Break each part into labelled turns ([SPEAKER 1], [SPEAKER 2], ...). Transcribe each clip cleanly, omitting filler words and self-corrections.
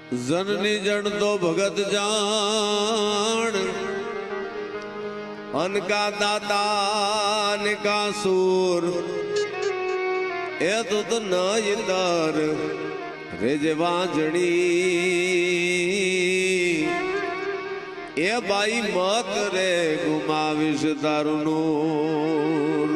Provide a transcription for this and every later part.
[SPEAKER 1] जननी जन तो भगत जान अनका दाता का सूर ए तो न इंदर रेज वाजणी ए बाई मत रे गुमाविश तारू नूर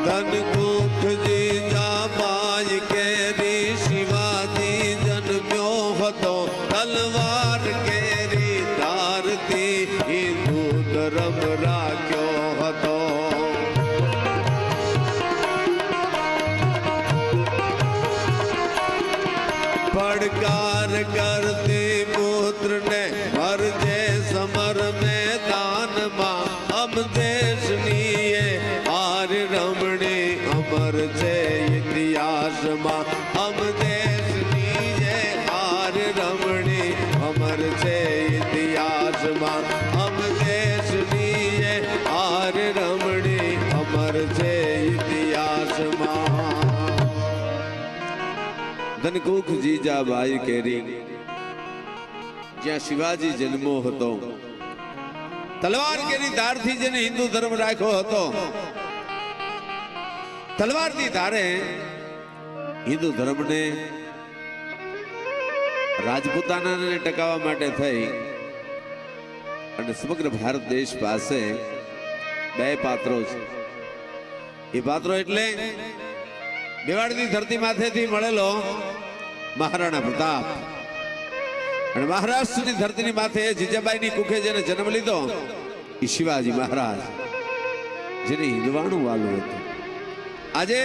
[SPEAKER 1] धन कुख जी जाबाई केरी शिवाजी जन्म्यो हतो तलवार केरी धारती हिंदू धर्म राख्यो हतो પડકાર કરતી પુત્ર ને મરજે સમર મેદાનમાં અમ દેશની હાર રમણી અમર છે ઇતિહાસમાં અમ દેશની હાર રમણી અમર છે ઇતિહાસમાં અમ દેશની હાર રમણી અમર છે ઇતિહાસમાં ધનકુખ જીજાબાઈ કેરી જ્યાં શિવાજી જન્મો હતો તલવાર કેરી ધારથી જેને હિન્દુ ધર્મ રાખ્યો હતો તલવારની ધારે હિન્દુ ધર્મને રાજપૂતાનાને ટકાવવા માટે થઈ અને સમગ્ર ભારત દેશ પાસે બે પાત્રો છે એ પાત્રો એટલે મેવાડની ધરતી માથેથી મળેલો મહારાણા પ્રતાપ અને મહારાષ્ટ્રની ધરતીની માથે જીજાબાઈની કુખે જેને જન્મ લીધો એ શિવાજી મહારાજ જેને હિંદવાણું વાલું હતું આજે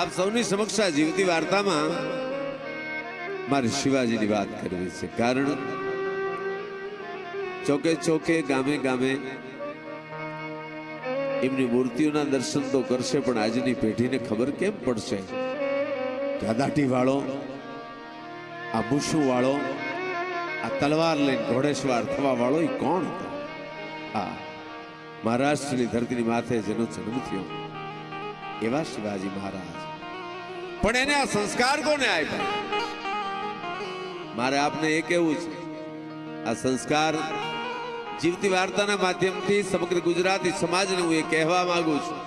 [SPEAKER 1] આપ સૌની સમક્ષ આ જીવતી વાર્તામાં મારે શિવાજીની વાત કરવી છે કારણ ચોકે ચોકે ગામે ગામે એમની મૂર્તિઓના દર્શન તો કરશે પણ આજની પેઢીને ખબર કેમ પડશે કે આ દાઢી વાળો આ મૂછું વાળો આ તલવાર લઈને ઘોડેસવાર થવા વાળો એ કોણ હતો? હા, મહારાષ્ટ્રની ધરતીની માથે જેનો જન્મ થયો એવા શિવાજી મહારાજ. પણ એને આ સંસ્કાર કોને આપ્યા? મારે આપને એ કહેવું છે, આ સંસ્કાર જીવતી વાર્તાના માધ્યમથી સમગ્ર ગુજરાતી સમાજને હું એ કહેવા માંગુ છું.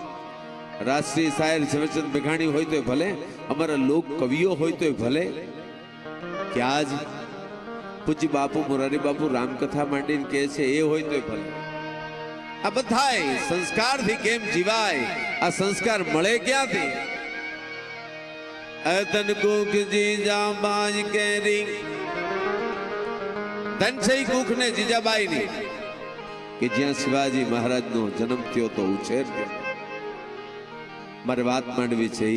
[SPEAKER 1] રાષ્ટ્રીય શાયર ઝવેરચંદ મેઘાણી હોય તો ભલે, અમારા લોક કવિઓ હોય તો ભલે, કે આજ પૂજ્ય બાપુ મોરારી બાપુ રામકથા માંડીને કહે છે એ હોય તો ભલે. આ બધાય સંસ્કારથી કેમ જીવાય? આ સંસ્કાર મળે ક્યાંથી? અતન કુખ જીજાબાઈ કેરી ધનસઈ કુખ ને જીજાબાઈ ની કે જ્યાં શિવાજી મહારાજ નો જન્મ થયો તો ઉછેર થયો. મારે વાત માંડવી છે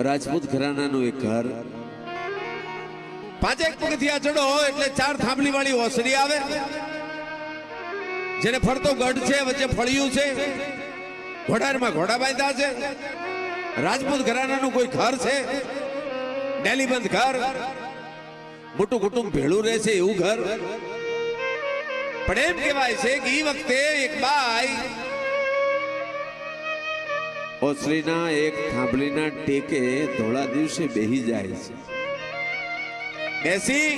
[SPEAKER 1] રાજપૂત ઘરાનાનું એક ઘર. 5 પગથિયા ચડો એટલે 4 થાંભલી વાળી ઓસરી આવે, જેને ફરતો ગઢ છે, વચ્ચે ફળિયું છે, ઘોડારમાં ઘોડા બાંધ્યા છે. રાજપૂત ઘરાનાનું કોઈ ઘર છે, ડેલીબંધ ઘર, મોટું કુટુંબ ભેળું રહે છે એવું ઘર. પણ એમ કહેવાય છે કે એ વખતે એક બાઈ ઓસરીના એક થાંભલીના ટેકે ધોળા દિવસે બેહી જાય છે. બેસી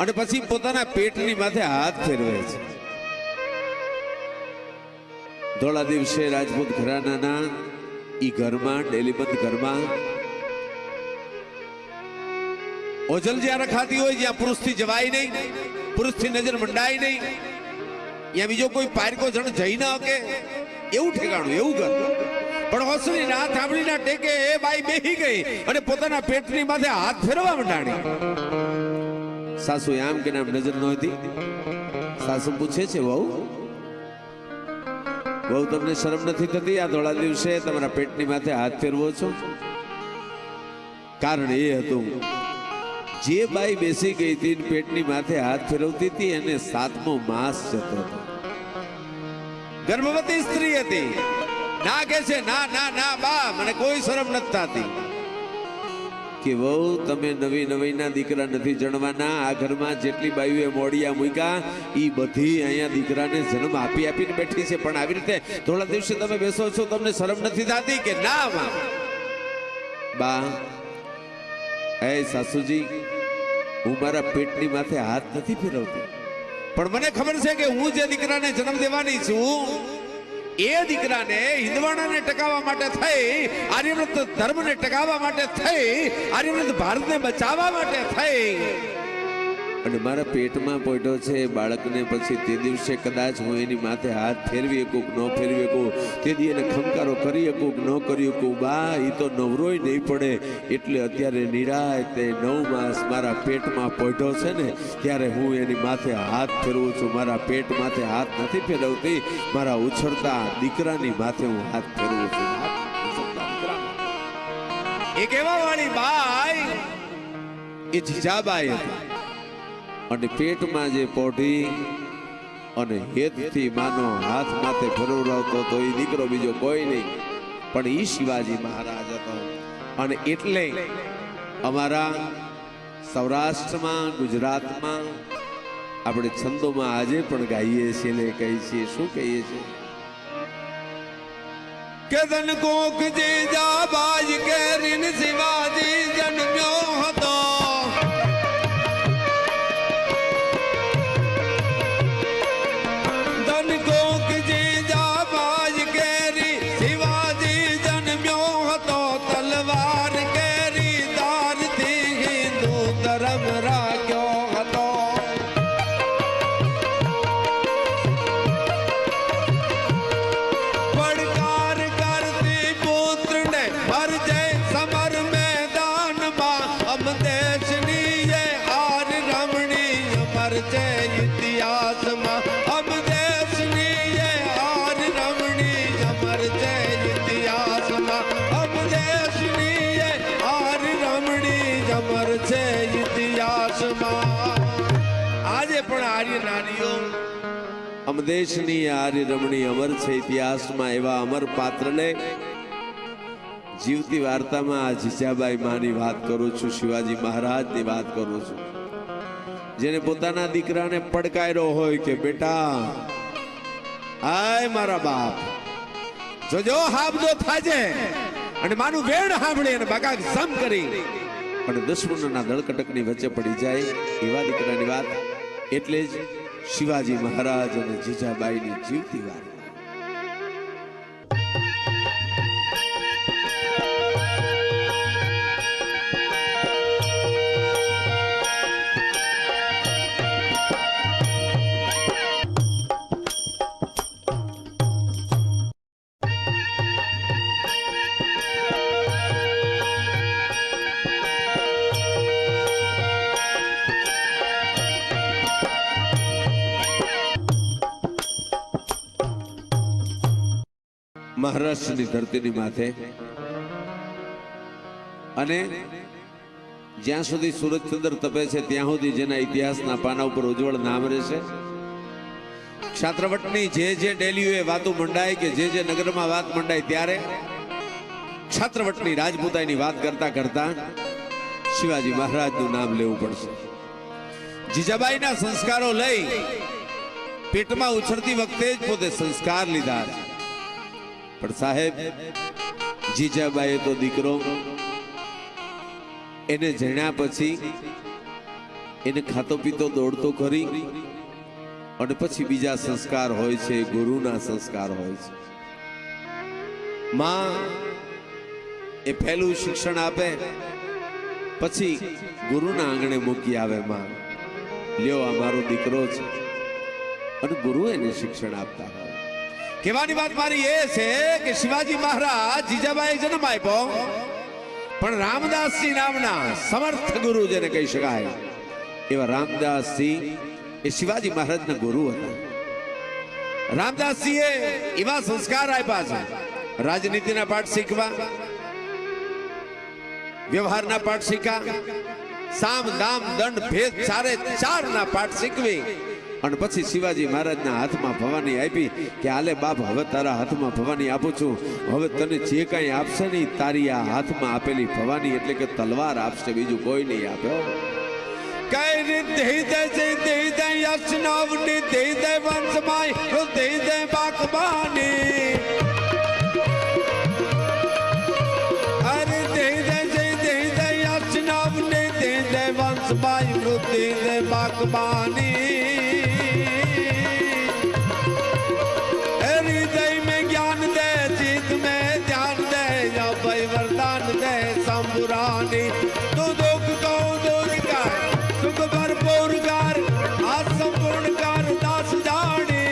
[SPEAKER 1] અને પછી પોતાના પેટની માથે હાથ ફેરવે છે. ધોળા દિવસે રાજપૂત ઘરાનાના ઈ ઘરમાં, ડેલીબંધ ઘરમાં ઓજલ જ્યાં રખાતી હોય, જ્યાં પુરુષથી જવાય નહીં, પુરુષથી નજર મંડાય નહીં, ત્યાં બીજો કોઈ પારકો જણ જઈ ન શકે એવું ઠેકાણું, એવું ઘર. પણ ઓસરી ના થાંભલીના ટેકે એ બાઈ બેહી ગઈ અને પોતાના પેટની માથે હાથ ફેરવા મંડાણી. સાસુ આમ કે નામ નજર નહોતી. સાસુ પૂછે છે, વહુ બહુ તમને શરમ નથી થતી આ ધોળા દિવસે તમારા પેટની માથે હાથ ફેરવો છો? કારણ એ હતું, જે બાઈ બેસી ગઈ હતી પેટની માથે હાથ ફેરવતી હતી એને 7મો માસ જતો હતો. ગર્ભવતી સ્ત્રી હતી. ના કે છે, ના ના ના બા, મને કોઈ શરમ નથી થતી. કે વહુ તમે નવી નવીના દીકરા નથી જણવાના. આ ઘરમાં જેટલી બાયુએ મોડિયા મૂક્યા એ બધી અહીંયા દીકરાને જન્મ આપી આપીને બેઠી છે. પણ આવી રીતે થોડા દિવસે તમે બેસો છો, તમને શરમ નથી થતી કે ના? બા એ સાસુજી, હું મારા પેટની માથે હાથ નથી ફેરવતી, પણ મને ખબર છે કે હું જે દીકરાને જન્મ દેવાની છું એ દીકરાને હિંદવાણાને ટકાવવા માટે થઈ, આર્યવ્રત ધર્મને ટકાવવા માટે થઈ, આર્યવ્રત ભારતને બચાવવા માટે થઈ અને મારા પેટમાં પોઈટો છે બાળકને. પછી તે દિવસે કદાચ હું એની માથે હાથ ફેરવી શકું કે ન ફેરવી શકું, તે દી એને ખમકારો કરી શકું કે ન કરી શકું. બા એ તો નવરોય નહીં પડે. એટલે અત્યારે નિરાયતે 9 માસ મારા પેટમાં પોઈટો છે ને, ત્યારે હું એની માથે હાથ ફેરવું છું. મારા પેટ માથે હાથ નથી ફેરવતી, મારા ઉછળતા દીકરાની માથે હું હાથ ફેરવું છું. એક એવા વાળી બાઈ એ જીજાબાઈ હતી અને પેટમાં જે પોઢી અને હેતથી માનો હાથ માથે ફેરવરાવતો તો એ દીકરો બીજો કોઈ નહીં, પણ ઈ શિવાજી મહારાજ હતો. અને એટલે અમારા સૌરાષ્ટ્રમાં, ગુજરાતમાં આપણે છંદોમાં આજે પણ ગાઈએ છીએ ને કહીએ છીએ. શું કહીએ છીએ? કે ધન કોક જીજા બાજ કેરીન શિવાજી જન્મ્યો હતો. આજે પણ આર્ય નારીઓ અમદેશની આર્ય રમણી અમર છે ઇતિહાસમાં. એવા અમર પાત્રને જીવતી વાર્તામાં આ જીજાબાઈ માની વાત કરું છું, શિવાજી મહારાજની વાત કરું છું, જેને પોતાના દીકરાને પડકાર્યો હોય કે બેટા આય મારા બાપ જોજો હાબજો થાજે, અને માનું વેણ સાંભળી અને બાકા સમ કરી અને દુશ્મનોના દળકટકની વચ્ચે પડી જાય એવા દીકરાની વાત. એટલે જ શિવાજી મહારાજ અને જીજાબાઈની જીવતી વાત. મહારાષ્ટ્રની ધરતીની માથે અને જ્યાં સુધી સૂરજચંદ્ર તપે છે ત્યાં સુધી જેના ઇતિહાસના પાના ઉપર ઉજ્જવળ નામ રહેશે. ક્ષાત્રવટની જે ડેલીઓએ વાતો મંડાય કે જે નગરમાં વાત મંડાય ત્યારે ક્ષાત્રવટની રાજપૂતાઈની વાત કરતા કરતા શિવાજી મહારાજનું નામ લેવું પડશે. જીજાબાઈના સંસ્કારો લઈ પેટમાં ઉછળતી વખતે જ પોતે સંસ્કાર લીધા. પણ સાહેબ જીજાબાઈએ તો દીકરો એને જણ્યા પછી એને ખાતો પીતો દોડતો કરી અને પછી બીજા સંસ્કાર હોય છે, ગુરુના સંસ્કાર હોય છે. માં એ પહેલું શિક્ષણ આપે, પછી ગુરુના આંગણે મૂકી આવે. માં લ્યો આ મારો દીકરો છે, અને ગુરુ એને શિક્ષણ આપતા હોય. કહેવાની વાત મારી એ છે કે શિવાજી મહારાજ જીજાબાઈ જન્મ આપ્યો, પણ રામદાસજી નામના સમર્થ ગુરુ જેને કહી શકાય એવા રામદાસજી એ શિવાજી મહારાજના ગુરુ હતા. રામદાસજીએ એવા સંસ્કાર આપ્યા છે, રાજનીતિના પાઠ શીખવા, વ્યવહારના પાઠ શીખ્યા, સામ દામ દંડ ભેદ ચારે ચારના પાઠ શીખવી અને પછી શિવાજી મહારાજના હાથમાં ભવાની આપી કે હાલે બાપ હવે તારા હાથમાં ભવાની આપું છું, હવે તને જે કાંઈ આપશે ને તારી આ હાથમાં આપેલી ભવાની એટલે કે તલવાર આપશે, બીજું કોઈ નહીં આપ્યો. કઈ દે દે યશનવની દે દે વંશમાય દે દે બાકબાની અરે દે દે યશનવની દે દે વંશમાય દે દે બાકબાની હૃદય में ज्ञान दे चित में ध्यान दे या भाई वरदान दे संबुरानी तू दुख को दूर कर सुख भरपूर कर आज संपूर्ण कर दास जानी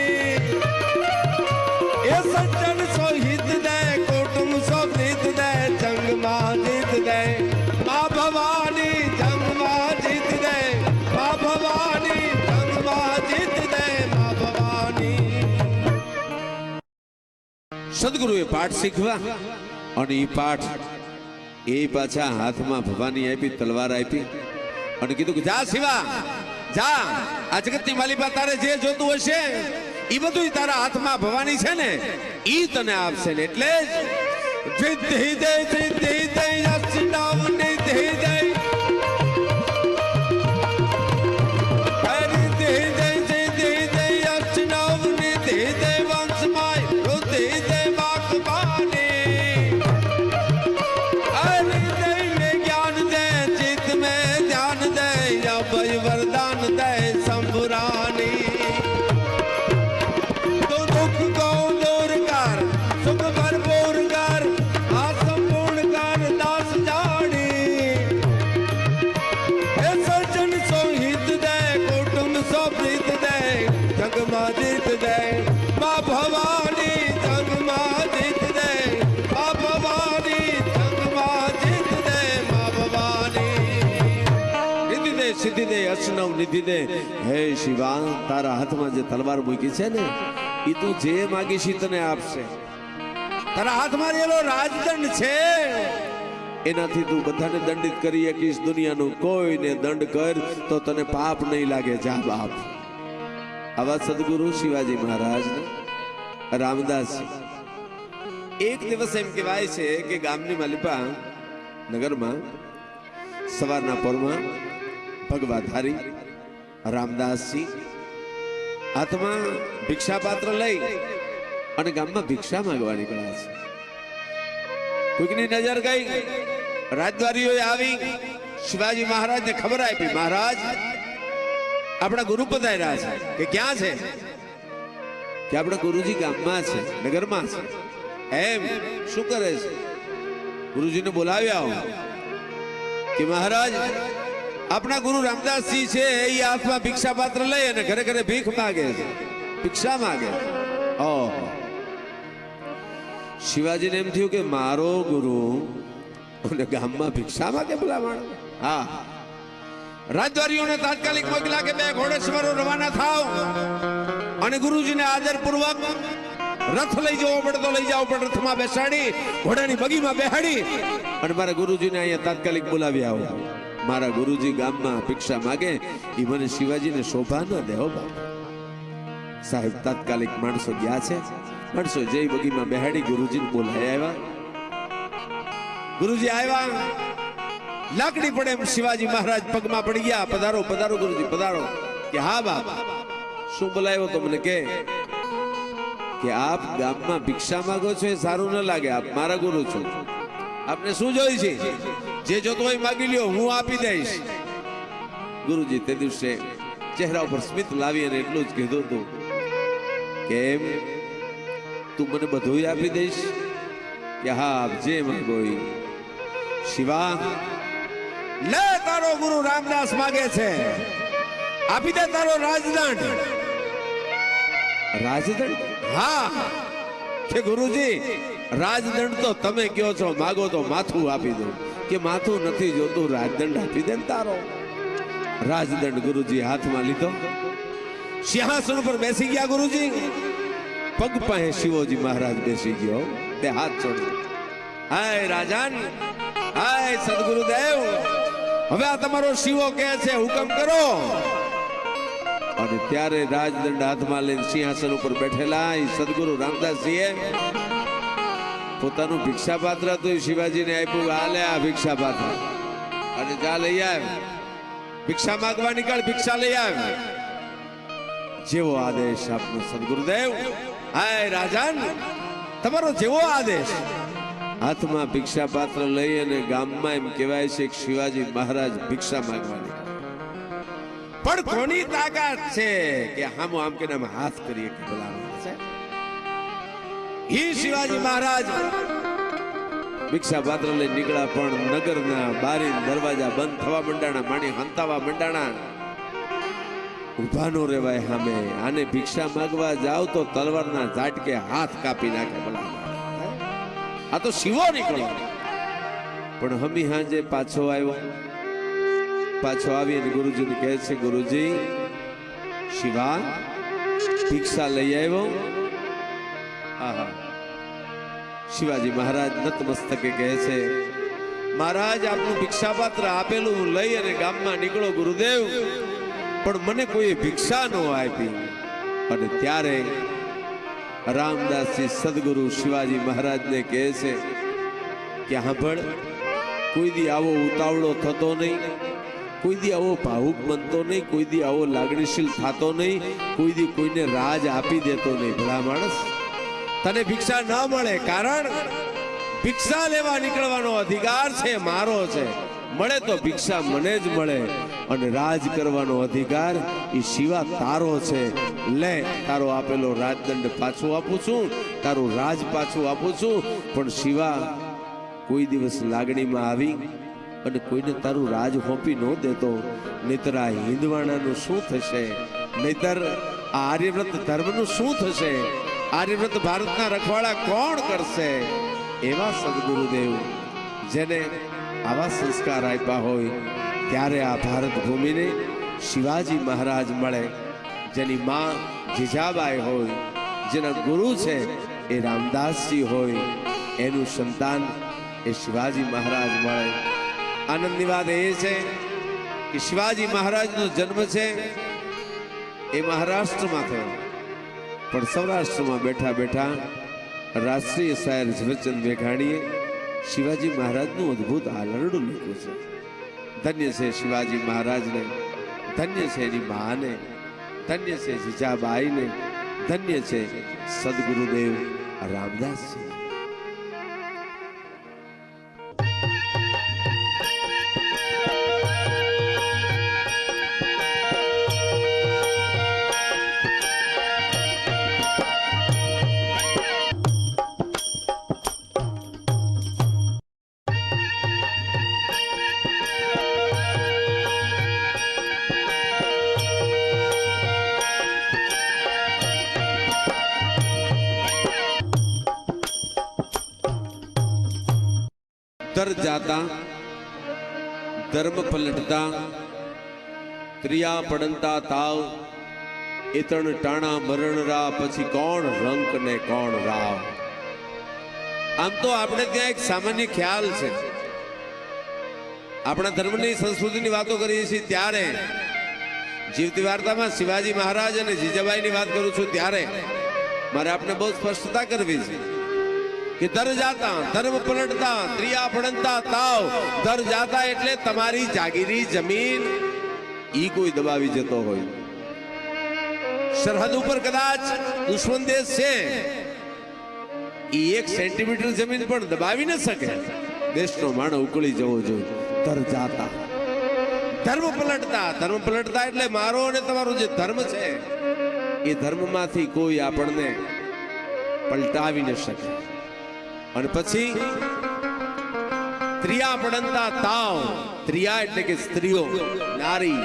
[SPEAKER 1] ये सज्जन सो हित दे कुटुंब सो प्रीत दे जंग मां जीत दे मां भवानी जंग मां जीत दे मां भवानी जंग मां जीत दे मां भवानी. સદગુરુએ પાઠ શીખવા અને એ પાઠ એ પાછા હાથમાં ભવાની આપી, તલવાર આપી અને કીધું કે જા શિવા જા, આ જગતની માલિકા તારે જે જોતું હશે એ બધું તારા હાથમાં ભવાની છે ને એ તને આપશે ને. એટલે वरदान दे संबुरानी तो दुख को दूर कर सुख भरपूर कर आ संपूर्ण कर दास जानी हे सज्जन सो हित दे कुटुंब सो प्रीत दे जग मां जीत दे मां भवानी जग मां जीत दे मां भवानी जग मां जीत दे मां भवानी सिद्धि दे अष्टनव निधि दे. हे शिवा तारा हाथમાં જે તલવાર મૂકી છે ને એ તું જે માંગીશ તને આપશે. તારા હાથમાં રહેલો રાજદંડ છે એનાથી તું બધાને દંડિત કરી શકીશ. દુનિયાનું કોઈને દંડ કર તો તને પાપ નહીં લાગે. જા બાપ. આવા સદગુરુ શિવાજી મહારાજ રામદાસ એક દિવસ એમ કહેવાય છે કે ગામની માલિપા નગરમાં સવારના પોરમાં ભગવાધારી રામદાસજી હાથમાં ભિક્ષા પાત્ર લઈ અને ગામમાં ભિક્ષા માંગવા નીકળ્યા છે. કોઈકની નજર ગઈ, રાજદ્વારીઓએ આવી શિવાજી મહારાજને ખબર આપી, મહારાજ આપણા ગુરુ પધાર્યા છે. કે ક્યાં છે? કે આપણા ગુરુજી ગામમાં છે, નગરમાં છે. એમ શું કરે છે? ગુરુજીને બોલાવ્યા કે મહારાજ આપણા ગુરુ રામદાસજી છે એ હાથમાં ભિક્ષા પાત્ર લઈ અને ઘરે ઘરે ભીખ માગે છે, ભિક્ષા માગે. ઓહો, શિવાજીને એમ થયું કે મારો ગુરુ અને ગામમાં ભિક્ષા માગે બોલાવણ. હા, રાજદ્વારીઓને તાત્કાલિક મોકલા કે બે ઘોડેસવારો રવાના થાવ અને ગુરુજીને આદરપૂર્વક રથ લઈ જવો પડે તો લઈ જાવ, પણ રથમાં બેસાડી ઘોડાની બગીમાં બેહાડી અને મારા ગુરુજીને અહીંયા તાત્કાલિક બોલાવી આવો. મારા ગુરુજી ગામમાં ભિક્ષા માગે એ મને શિવાજીને શોભા ન દે. હો બાપ સાહેબ, તાત્કાલિક માણસો ગયા છે. માણસો જય બગીમાં બેહાડી ગુરુજીને બોલાવી આવ્યા. ગુરુજી આવ્યા, લાકડી પડે એમ શિવાજી મહારાજ પગમાં પડી ગયા. પધારો પધારો ગુરુજી પધારો. કે હા બાપ, શું બોલાવ્યો તો મને કે આપ ગામમાં ભિક્ષા માંગો છો એ સારું ન લાગે. આપ મારા ગુરુ છો, આપને શું જોઈ છે? જે જોતો હોય માગી લ્યો, હું આપી દઈશ. ગુરુજી તે દિવસે ચહેરા ઉપર સ્મિત લાવી અને એટલું જ કીધું હતું કે એમ તું મને બધું આપી દઈશ? કે હા, આપ જે માંગો એ. શિવા લે, તારો ગુરુ રામદાસ માગે છે, આપી દે તારો રાજદંડ. રાજદંડ? હા. કે ગુરુજી રાજદંડ તો તમે કયો છો, માગો તો માથું આપી દઉં. કે માથું નથી જોતું, રાજદંડ આપી દે ને તારો. રાજદંડ ગુરુજી હાથમાં લીધો, સિંહાસન પર બેસી ગયા. ગુરુજી પગ પાસે શિવોજી મહારાજ બેસી ગયો, બે હાથ જોડી. હાય રાજન, હાય સદગુરુદેવ, હવે આ તમારો શિવો કહે છે, હુકમ કરો. અને ત્યારે રાજદંડ હાથમાં લઈને સિંહાસન ઉપર બેઠેલા એ સદગુરુ રામદાસજીએ પોતાનું ભિક્ષા પાત્ર હતું શિવાજીને આપ્યું. આલે આ ભિક્ષા પાત્ર અને જા લઈ આવ, ભિક્ષા માંગવા નીકળ, ભિક્ષા લઈ આવ. જેવો આદેશ આપનો સદગુરુદેવ. હાય રાજન, તમારો જેવો આદેશ. હાથમાં ભિક્ષા પાત્ર લઈ અને ગામમાં એમ કહેવાય છે કે શિવાજી મહારાજ ભિક્ષા માંગવા નીકળ્યા. પણ કોની તાકાત છે કે હામો આમ કે નામ હાથ કરીએ કે બોલાવવા છે? ઈ શિવાજી મહારાજ ભિક્ષા પાત્ર લઈ નીકળ્યા, પણ નગરના બારી દરવાજા બંધ થવા મંડાણા, માણી હંતાવા મંડાણા. ઉભા નો રેવાય સામે. આને ભિક્ષા માંગવા જાવ તો તલવારના ઝાટકે હાથ કાપી નાખે. આ તો શિવો નીકળો. પણ હમી હાંજે પાછો આવ્યો. પાછો આવીને ગુરુજીને કહે છે, ગુરુજી શિવા ભિક્ષા લઈ આવ્યો. આહા. શિવાજી મહારાજ નતમસ્તકે કહે છે, મહારાજ આપનું ભિક્ષા પાત્ર આપેલું લઈ અને ગામમાં નીકળો ગુરુદેવ, પણ મને કોઈ ભિક્ષા ન આપી. અને ત્યારે રામદાસજી સદગુરુ શિવાજી મહારાજને કહે છે કે સાંભળ, કોઈ દી આવો ઉતાવળો થતો નહીં, કોઈ દી આવો ભાવુક બનતો નહીં, કોઈ દી આવો લાગણીશીલ થતો નહીં, કોઈ દી કોઈને રાજ આપી દેતો નહીં. ભલા માણસ, તને ભિક્ષા ન મળે, કારણ ભિક્ષા લેવા નીકળવાનો અધિકાર છે મારો છે. મળે તો ભિક્ષા મને જ મળે, અને રાજ કરવાનો અધિકાર એ શિવા તારો છે. લે, તારો આપેલો રાજદંડ પાછો આપું છું, તારું રાજ પાછું આપું છું. પણ શિવા, કોઈ દિવસ લાગણીમાં આવી અને કોઈને તારું રાજ હોંપી ન દેતો, નહીતર આ હિંદવાણાનું શું થશે? નહીતર આ આર્યવ્રત ધર્મનું શું થશે? આર્યવ્રત ભારતના રખવાડા કોણ કરશે? એવા સદગુરુદેવ જેને આવા સંસ્કાર આપ્યા હોય, ત્યારે આ ભારત ભૂમિને શિવાજી મહારાજ મળે. જેની માં જીજાબાઈ હોય, જેના ગુરુ છે એ રામદાસજી હોય, એનું સંતાન એ શિવાજી મહારાજ મળે. આનંદની વાત એ છે કે શિવાજી મહારાજનો જન્મ છે એ મહારાષ્ટ્રમાં થયો, પણ સૌરાષ્ટ્રમાં બેઠા બેઠા રાષ્ટ્રીય શાયર ઝવેરચંદ મેઘાણીએ શિવાજી મહારાજનું અદ્ભુત આલરડું લખ્યું છે. ધન્ય છે શિવાજી મહારાજને, ધન્ય છે એની માને, ધન્ય છે જીજાબાઈને, ધન્ય છે સદગુરુદેવ રામદાસજી. तर जाता धर्म पलटता त्रिया पड़ता ताव इतण टाणा मरण रा पछी कौन रंक ने कौन राव. आम तो આપણે ત્યાં એક સામાન્ય ખ્યાલ છે. આપણા ધર્મની સંસ્કૃતિની વાતો કરીએ છીએ ત્યારે જીવતી વાર્તામાં શિવાજી મહારાજ અને જીજાબાઈની વાત કરું છું ત્યારે મારે આપણે બહુ સ્પષ્ટતા કરવી છે કે દર જાતા ધર્મ પલટતા ત્રિયા પડતા તાવ. દર જાતા એટલે તમારી જાગીરી જમીન ઈ કોઈ દબાવી જતો હોય. સરહદ ઉપર કદાચ દુશ્મન દેશ છે, ઈ 1 સેન્ટીમીટર જમીન પણ દબાવી ન શકે. દેશનો માણો ઉકળી જવો જોઈએ. દર જાતા ધર્મ પલટતા. ધર્મ પલટતા એટલે મારો અને તમારો જે ધર્મ છે એ ધર્મમાંથી કોઈ આપણને પલટાવી ન શકે. અને પછી ત્રિયા પડતા તાવ. ત્રિયા એટલે કે સ્ત્રીઓ, નારી.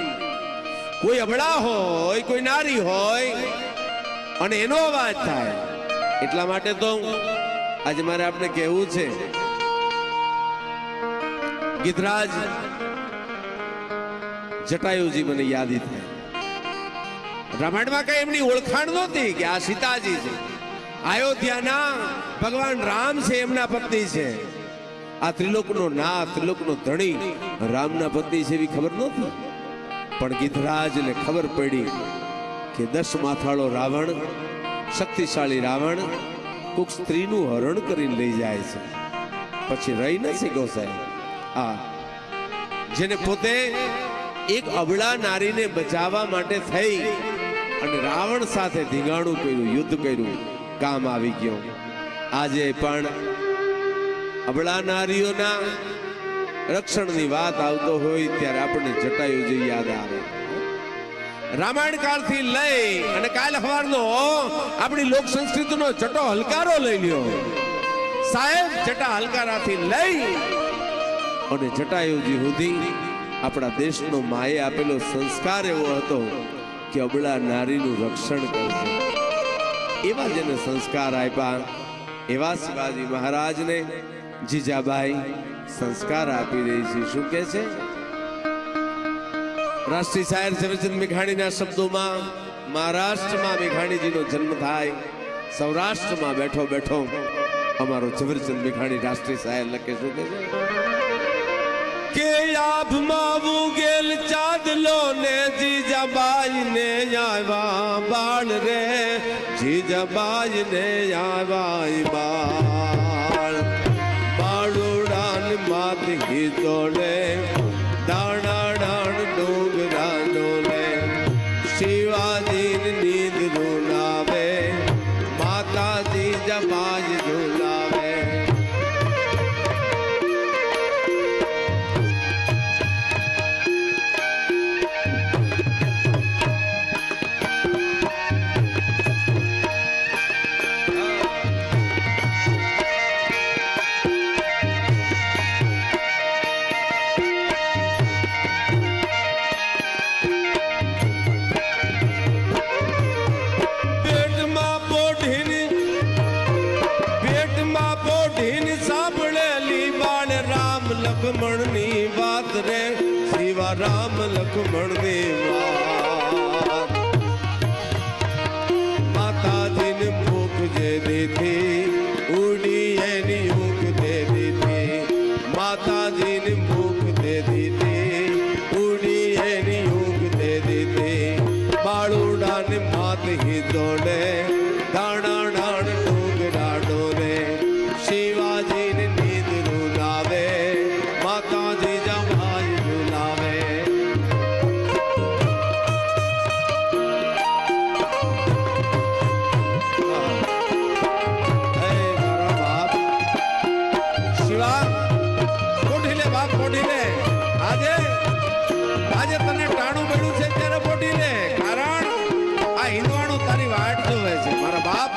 [SPEAKER 1] કોઈ અબળા હોય, કોઈ નારી હોય અને એનો અવાજ થાય. એટલા માટે તો આજે મારે આપણે કહેવું છે, ગિધરાજ જટાયુજી મને યાદી થાય. રામાયણમાં કઈ એમની ઓળખાણ નહોતી કે આ સીતાજી છે. અયોધ્યાના ભગવાન રામ છે, એમના પત્ની છે. આ ત્રિલોકનો નાથ, ત્રિલોકનો ધણી રામના પત્ની છે એવી ખબર નહોતી. પણ ગિધરાજને ખબર પડી કે 10 માથાળો રાવણ, શક્તિશાળી રાવણ કોઈક સ્ત્રીનું હરણ કરીને લઈ જાય છે, પછી રહી નથી ગોસાઈ. આ જેને પોતે એક અબળા નારીને બચાવવા માટે થઈ અને રાવણ સાથે ધીંગાણું કર્યું, યુદ્ધ કર્યું, કામ આવી ગયો. આજે પણ અબળા નારીઓના રક્ષણની વાત આવતો હોય ત્યારે આપણને જટાયુજી યાદ આવે. રામાયણ કાળથી લઈ અને કાલ સવારનો આપણી લોક સંસ્કૃતિનો જટો હલકારો લઈ લ્યો સાહેબ. જટા હલકારાથી લઈ અને જટાયુજી સુધી આપણા દેશનો માએ આપેલો સંસ્કાર એવો હતો કે અબળા નારીનું રક્ષણ કરશે. એવા જેને સંસ્કાર આપ્યા એવા શિવાજી મહારાજને જીજાબાઈ સંસ્કાર આપી રહી છે. શું કે છે? રાષ્ટ્રીય શાયર ઝવેરચંદ મેઘાણીના શબ્દોમાં મહારાષ્ટ્રમાં મેઘાણીજીનો જન્મ થાય, સૌરાષ્ટ્રમાં બેઠો બેઠો અમારો ઝવેરચંદ મેઘાણી રાષ્ટ્રીય શાયર લખે. શું કે છે? કે આભમાં ઉગેલ ચાંદલો ને જીજાબાઈ ને આવ્યા બાળ રે, જીજાબાઈ ને આવ્યા બાળ. બાળુડાન માત હિતોડે દાણા ડાણ ડોગરાનો લે, શિવાજી નીંદ રૂનાવે, માતા જીજાબાઈ રૂનાવે. લક્ષ્મણની વાત રે, શિવા રામ લક્ષ્મણની વાત. માતાજીને ભૂખ જે દીધી ઉડી એની ઊંઘ દે દીધી. માતાજીને ભૂખ દે દીધી ઉડી એની ઊંઘ દે દીધી. બાળુડાને માત હી દોડે દાણા ડાણ ડોગરા ડોલે, શિવાજીને નીંદ રૂલાવે, માતાજી જમાઈ રૂલાવે. મારા બાપ શિવા પોઢી લે, બાપ પોઢી લે. આજે તને ટાણું પડ્યું છે ત્યારે પોઢી લે, કારણ આ હિંદવાણું તારી વાટ જોવે છે મારા બાપ.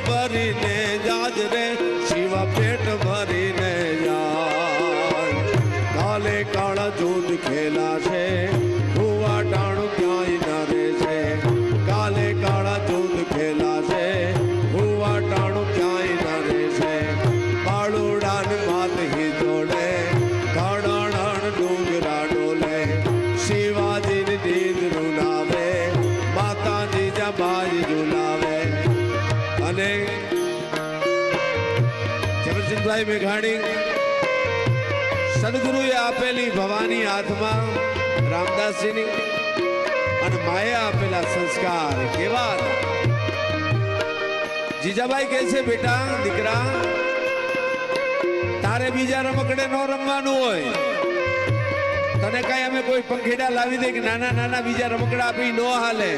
[SPEAKER 1] ભરીને જાજ રે શિવા, પેટ ભરીને જાજ. કાલે કાળા જૂથ ખેલાશે, ભુવા ટાણું ક્યાંય ન રહેશે. કાલે કાળા જૂથ ખેલાશે, ભુવા ટાણું ક્યાંય ન રહેશે. બાળુડાન માત હી જોડે કાળાણ ડુંગરા ડોલે, શિવાજીની નીંદ રૂલાવે, માતાજી જબાઈ રૂલાવે. અને ઝવેરચંદભાઈ મેઘાણી સદગુરુએ આપેલી ભવાની હાથમાં રામદાસજીની અને માએ આપેલા સંસ્કાર કેવા હતા. જીજાબાઈ કહે છે, બેટા દીકરા તારે બીજા રમકડે ન રમવાનું હોય, તને કઈ અમે કોઈ પંખીડા લાવી દે કે નાના નાના બીજા રમકડા આપી ન હાલે,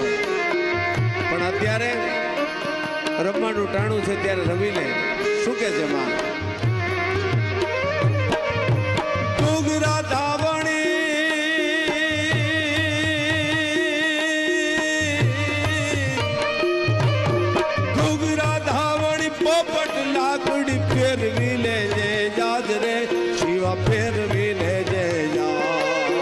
[SPEAKER 1] પણ અત્યારે રમવાનું ટાણું છે ત્યારે રમી લે. શું કે છે માં? ડુગરા ધાવણી પોપટ લાકડી ફેરવી લેજે જાજ રે, શિવા ફેરવી લેજે જાજ.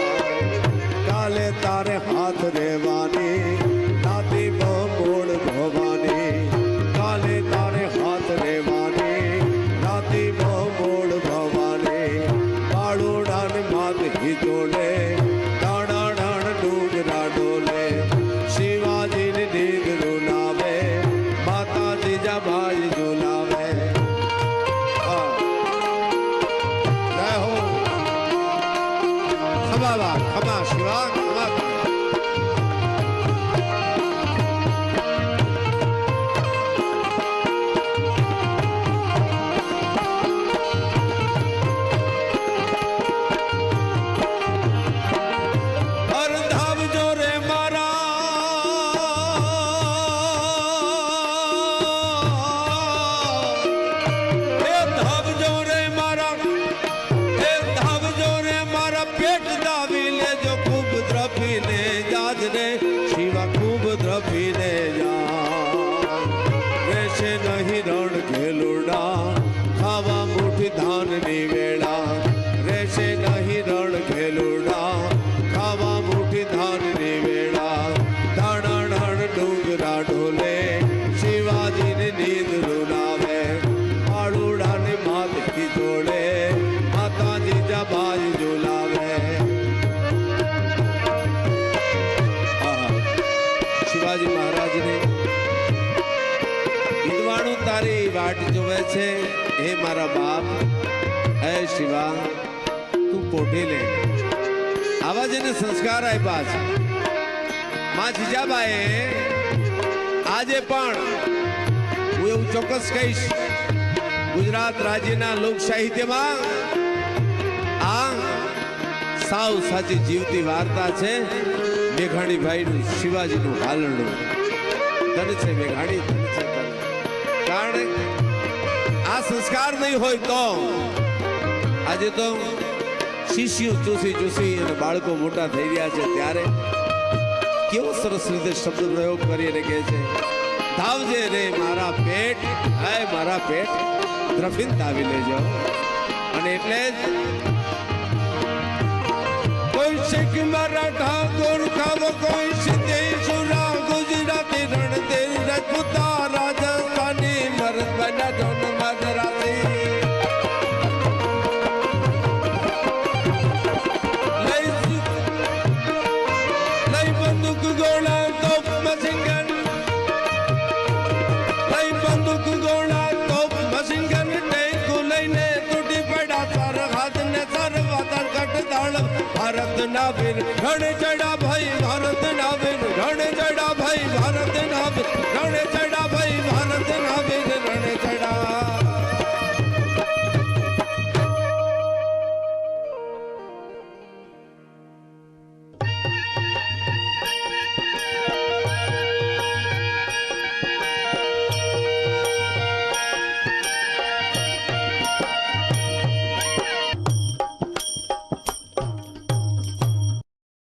[SPEAKER 1] કાલે તારે હાથ રેવાની, નાતી મોડ ભવાની, કાલે તારે હાથ રહેશે નહીં રણ ઘેલુડા ખાવા મુઠી ધાનની વેળા રહેશે નહીં રણ ઘેલુડા ખાવા મુઠી ધાનની વેળા ધાણાણ ડુંગરા ઢોલે શિવાજીને નીંદ રૂનાવે પાડુડાને માતકી જોડે માતાજી જબાઈ ઝુલાવે શિવાજી મહારાજને વિદ્વાણું તારી વાટ જોવે છે હે મારા બાપ હે શિવા તું પોઢી લે આવા જેને સંસ્કાર આપ્યા છે માં જીજાબાએ આજે પણ હું એવું ચોક્કસ કહીશ ગુજરાત રાજ્યના લોક સાહિત્યમાં આ સાવ સાચી જીવતી વાર્તા છે મેઘાણીભાઈનું શિવાજીનું હાલરડું ધન છે મેઘાણી ધન છે કારણ આ સંસ્કાર નહીં હોય તો આજે તો શિષ્યો ચૂસી ચૂસી અને બાળકો મોટા થઈ રહ્યા છે ત્યારે કેવો સરસ રીતે શબ્દ પ્રયોગ કરીને કહે છે ધાવજે રે મારા પેટ હાય મારા પેટ દ્રફીન તાવી લેજો અને એટલે જ કોઈ શીખ મરાઠા ગોરખા કોઈ સિદ્ધેય સુરા ગુજરાતી રણદેવ રાજપૂતા રાજસ્થાની મરદ બના જોન મદરાતી લઈ બંદૂક ગોળા તોપ મશીનગન લઈ બંદૂક ગોળા તોપ મશીનગન ટેન્કુ લઈને તૂટી પડ્યા સરહદ ને સરવતર કટ દાળ ભારત ના વીર ઘડ ચડા